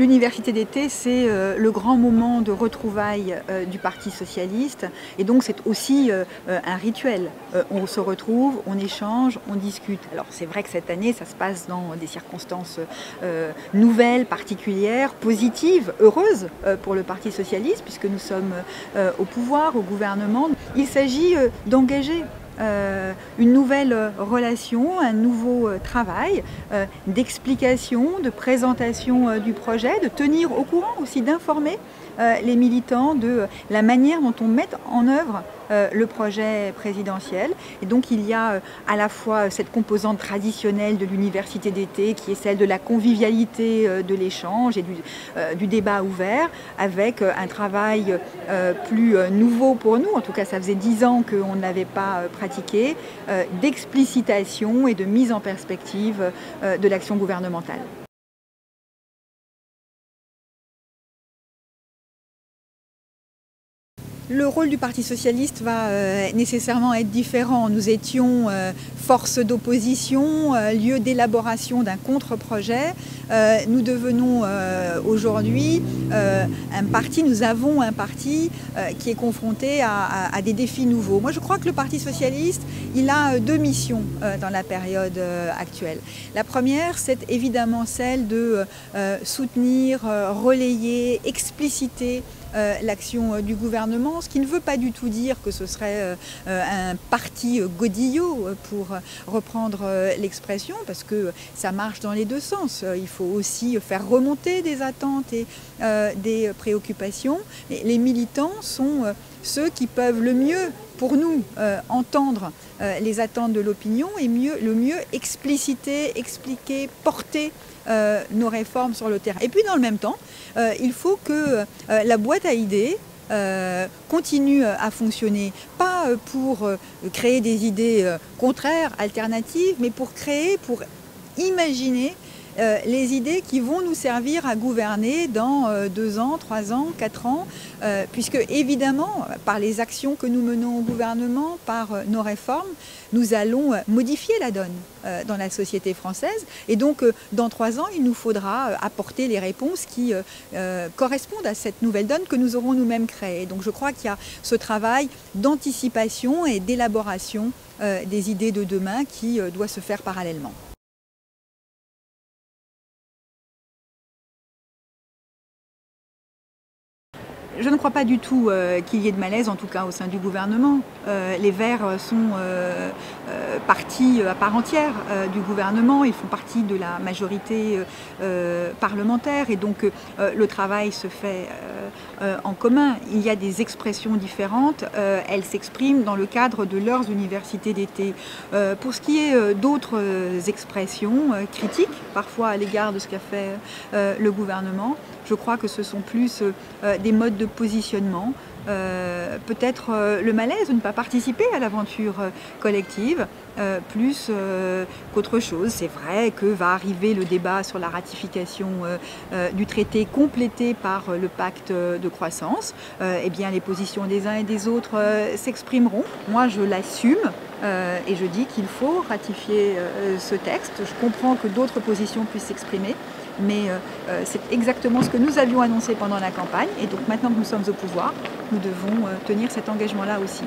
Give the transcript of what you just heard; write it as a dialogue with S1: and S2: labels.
S1: L'université d'été, c'est le grand moment de retrouvailles du Parti socialiste et donc c'est aussi un rituel. On se retrouve, on échange, on discute. Alors c'est vrai que cette année, ça se passe dans des circonstances nouvelles, particulières, positives, heureuses pour le Parti socialiste puisque nous sommes au pouvoir, au gouvernement. Il s'agit d'engager une nouvelle relation, un nouveau travail d'explication, de présentation du projet, de tenir au courant aussi, d'informer les militants de la manière dont on met en œuvre le projet présidentiel. Et donc il y a à la fois cette composante traditionnelle de l'université d'été qui est celle de la convivialité de l'échange et du débat ouvert, avec un travail plus nouveau pour nous, en tout cas ça faisait 10 ans qu'on ne l'avait pas pratiqué, d'explicitation et de mise en perspective de l'action gouvernementale. Le rôle du Parti socialiste va nécessairement être différent. Nous étions force d'opposition, lieu d'élaboration d'un contre-projet. Nous devenons aujourd'hui un parti, nous avons un parti qui est confronté à des défis nouveaux. Moi je crois que le Parti socialiste, il a deux missions dans la période actuelle. La première, c'est évidemment celle de soutenir, relayer, expliciter l'action du gouvernement, ce qui ne veut pas du tout dire que ce serait un parti godillot, pour reprendre l'expression, parce que ça marche dans les deux sens. Il faut aussi faire remonter des attentes et des préoccupations. Et les militants sont ceux qui peuvent le mieux, pour nous, entendre les attentes de l'opinion et le mieux expliciter, expliquer, porter nos réformes sur le terrain. Et puis dans le même temps, il faut que la boîte à idées continue à fonctionner, pas pour créer des idées contraires, alternatives, mais pour imaginer les idées qui vont nous servir à gouverner dans 2 ans, 3 ans, 4 ans, puisque évidemment, par les actions que nous menons au gouvernement, par nos réformes, nous allons modifier la donne dans la société française. Et donc, dans 3 ans, il nous faudra apporter les réponses qui correspondent à cette nouvelle donne que nous aurons nous-mêmes créée. Donc je crois qu'il y a ce travail d'anticipation et d'élaboration des idées de demain qui doit se faire parallèlement. Je ne crois pas du tout qu'il y ait de malaise, en tout cas au sein du gouvernement. Les Verts sont partie à part entière du gouvernement, ils font partie de la majorité parlementaire et donc le travail se fait en commun. Il y a des expressions différentes, elles s'expriment dans le cadre de leurs universités d'été. Pour ce qui est d'autres expressions critiques, parfois à l'égard de ce qu'a fait le gouvernement, je crois que ce sont plus des modes de positionnement, peut-être le malaise de ne pas participer à l'aventure collective, plus qu'autre chose. C'est vrai que va arriver le débat sur la ratification du traité complété par le pacte de croissance. Eh bien, les positions des uns et des autres s'exprimeront. Moi, je l'assume. Et je dis qu'il faut ratifier ce texte. Je comprends que d'autres positions puissent s'exprimer, mais c'est exactement ce que nous avions annoncé pendant la campagne. Et donc maintenant que nous sommes au pouvoir, nous devons tenir cet engagement-là aussi.